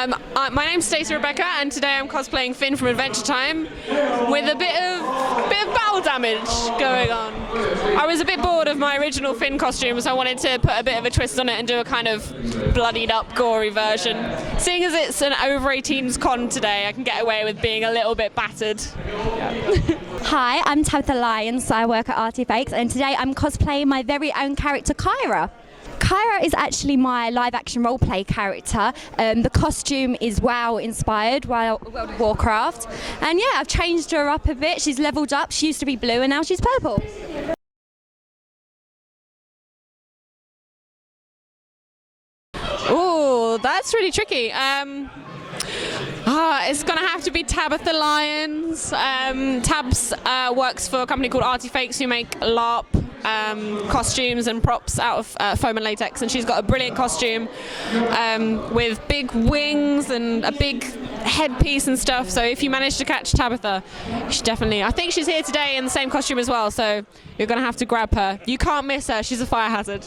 My name's Stacey Rebecca, and today I'm cosplaying Finn from Adventure Time with a bit of battle damage going on. I was a bit bored of my original Finn costume, so I wanted to put a bit of a twist on it and do a kind of bloodied up, gory version. Seeing as it's an over 18s con today, I can get away with being a little bit battered. Hi, I'm Tabitha Lyons, so I work at Artifacts, and today I'm cosplaying my very own character, Kyra. Kyra is actually my live-action roleplay character. The costume is WoW inspired, World of Warcraft. And yeah, I've changed her up a bit. She's leveled up. She used to be blue and now she's purple. Ooh, that's really tricky. It's going to have to be Tabitha Lyons. Tabs works for a company called Artifacts who make LARP costumes and props out of foam and latex, and she's got a brilliant costume with big wings and a big headpiece and stuff. So if you manage to catch Tabitha, I think she's here today in the same costume as well, so you're going to have to grab her. You can't miss her, she's a fire hazard.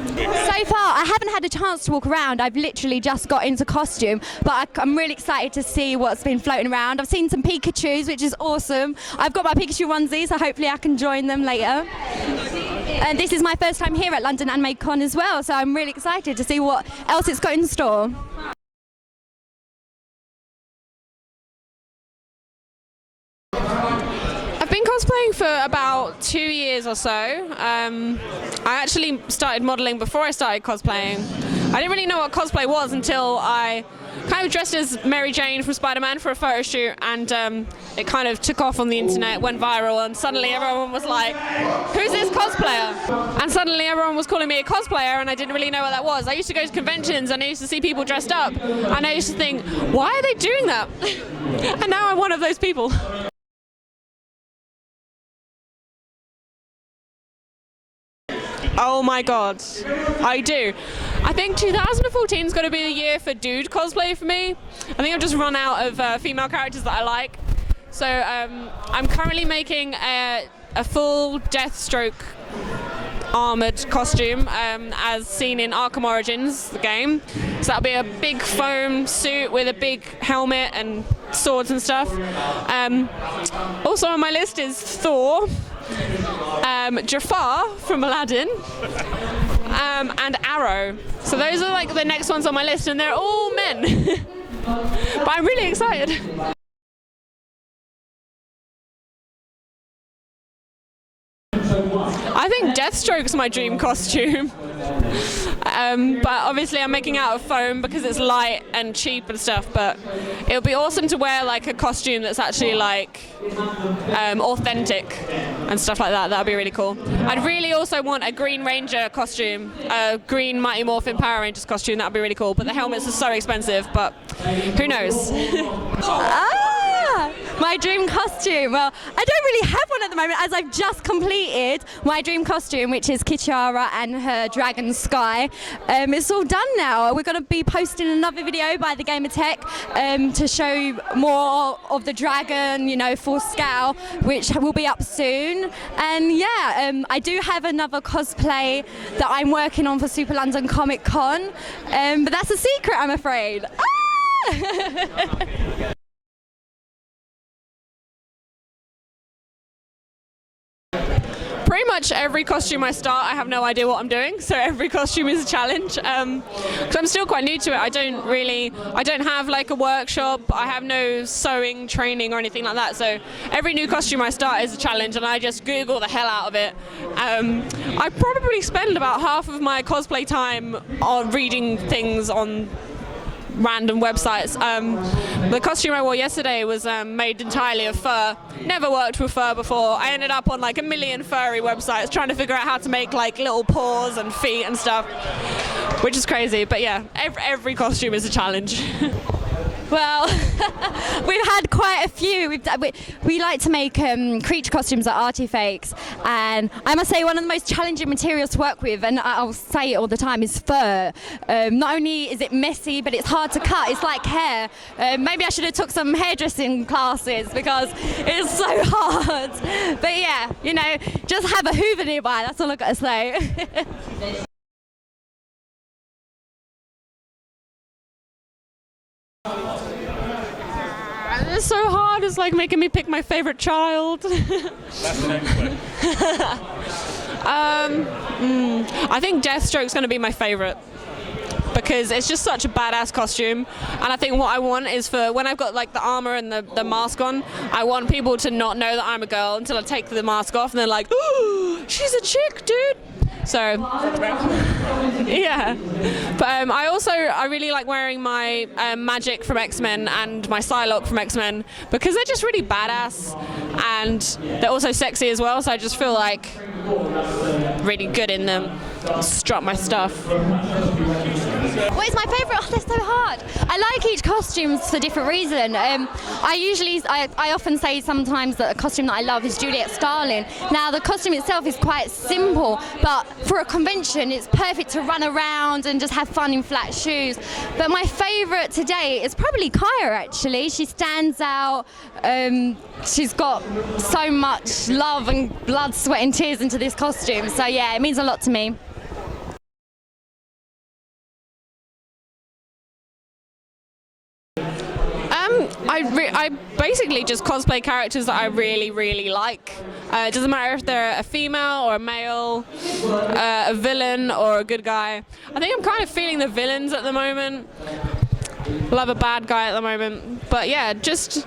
So far, I haven't had a chance to walk around. I've literally just got into costume, but I'm really excited to see what's been floating around. I've seen some Pikachus, which is awesome. I've got my Pikachu onesie, so hopefully I can join them later. And this is my first time here at London Anime Con as well, so I'm really excited to see what else it's got in store. I've been cosplaying for about 2 years or so. I actually started modelling before I started cosplaying. I didn't really know what cosplay was until I kind of dressed as Mary Jane from Spider-Man for a photo shoot, and it kind of took off on the internet, went viral, and suddenly everyone was like, who's this cosplayer? And suddenly everyone was calling me a cosplayer, and I didn't really know what that was. I used to go to conventions and I used to see people dressed up, and I used to think, why are they doing that? And now I'm one of those people. Oh my god, I do. I think 2014 is going to be the year for dude cosplay for me. I think I've just run out of female characters that I like. So I'm currently making a full Deathstroke armoured costume as seen in Arkham Origins, the game. So that'll be a big foam suit with a big helmet and swords and stuff. Also on my list is Thor, Jafar from Aladdin, and Arrow. So those are like the next ones on my list, and they're all men. But I'm really excited. I think Deathstroke's my dream costume. But obviously I'm making out of foam because it's light and cheap and stuff, but it would be awesome to wear like a costume that's actually like authentic and stuff like that. That would be really cool. I'd really also want a Green Ranger costume, a Green Mighty Morphin Power Rangers costume. That would be really cool, but the helmets are so expensive, but who knows. My dream costume. Well, I don't really have one at the moment, as I've just completed my dream costume, which is Kichara and her dragon Sky. It's all done now. We're going to be posting another video by the Gamer Tech to show more of the dragon, you know, full scale, which will be up soon. And yeah, I do have another cosplay that I'm working on for Super London Comic Con, but that's a secret, I'm afraid. Ah! Pretty much every costume I start, I have no idea what I'm doing, so every costume is a challenge. Because I'm still quite new to it. I don't have like a workshop, I have no sewing training or anything like that, so every new costume I start is a challenge, and I just Google the hell out of it. I probably spend about half of my cosplay time on reading things on random websites. The costume I wore yesterday was made entirely of fur. Never worked with fur before. I ended up on like a million furry websites trying to figure out how to make like little paws and feet and stuff, which is crazy. But yeah, every costume is a challenge. Well, we've had quite a few. We like to make creature costumes at Artifacts, and I must say one of the most challenging materials to work with, and I'll say it all the time, is fur. Not only is it messy, but it's hard to cut. It's like hair. Maybe I should have took some hairdressing classes because it's so hard. But yeah, you know, just have a Hoover nearby. That's all I've got to say. it's so hard. It's like making me pick my favorite child. That's the next one. I think Deathstroke's going to be my favorite because it's just such a badass costume, and I think what I want is for when I've got like the armor and the mask on, I want people to not know that I'm a girl until I take the mask off and they're like, oh, she's a chick, dude. So yeah, but I really like wearing my Magic from X-Men and my Psylocke from X-Men because they're just really badass and they're also sexy as well, so I just feel like really good in them. Strut my stuff. What is my favourite? Oh, they're so hard. I like each costume for a different reason. I often say sometimes that a costume that I love is Juliet Starling. Now the costume itself is quite simple, but for a convention it's perfect to run around and just have fun in flat shoes. But my favourite today is probably Kaya actually. She stands out. She's got so much love and blood, sweat and tears into this costume. So yeah, it means a lot to me. I basically just cosplay characters that I really like. It doesn't matter if they're a female or a male, a villain or a good guy. I think I'm kind of feeling the villains at the moment. Love a bad guy at the moment, but yeah, just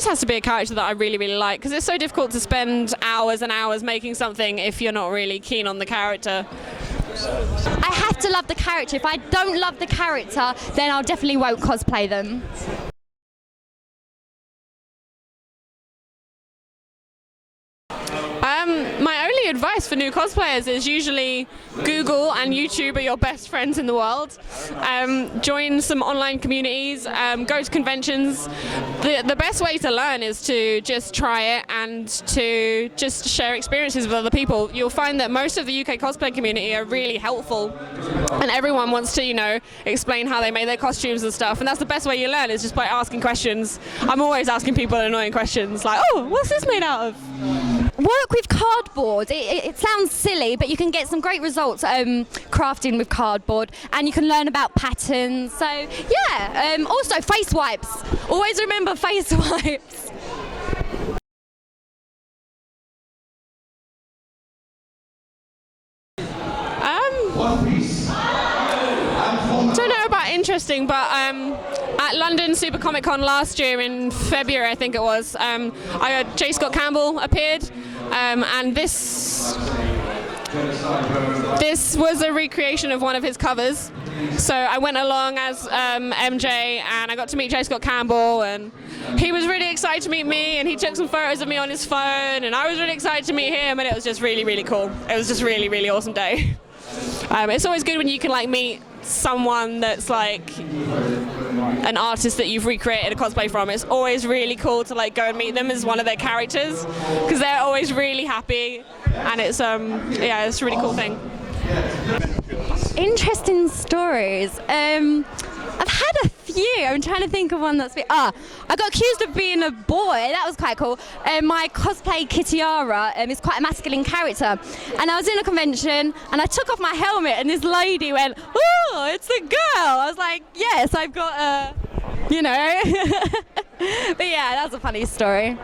has to be a character that I really like because it's so difficult to spend hours and hours making something if you're not really keen on the character. I have to love the character. If I don't love the character, then I'll definitely won't cosplay them. My only advice for new cosplayers is usually Google and YouTube are your best friends in the world. Join some online communities, go to conventions. The best way to learn is to just try it and to just share experiences with other people. You'll find that most of the UK cosplay community are really helpful and everyone wants to, explain how they made their costumes and stuff, and that's the best way you learn is just by asking questions. I'm always asking people annoying questions like, oh, what's this made out of? Work with cardboard. It sounds silly, but you can get some great results crafting with cardboard, and you can learn about patterns. So yeah, also face wipes. Always remember face wipes. Don't know about interesting, but at London Super Comic Con last year in February, I think it was, J. Scott Campbell appeared, and this was a recreation of one of his covers. So I went along as MJ, and I got to meet J. Scott Campbell, and he was really excited to meet me, and he took some photos of me on his phone, and I was really excited to meet him, and it was just really cool. It was just really awesome day. It's always good when you can meet someone that's an artist that you've recreated a cosplay from. It's always really cool to go and meet them as one of their characters because they're always really happy, and it's it's a really cool thing. Interesting stories. I've had a few. I'm trying to think of one that's been... I got accused of being a boy. That was quite cool. My cosplay Kitiara is quite a masculine character. And I was in a convention and I took off my helmet and this lady went, oh, it's a girl. I was like, yes, I've got a... But yeah, that's a funny story.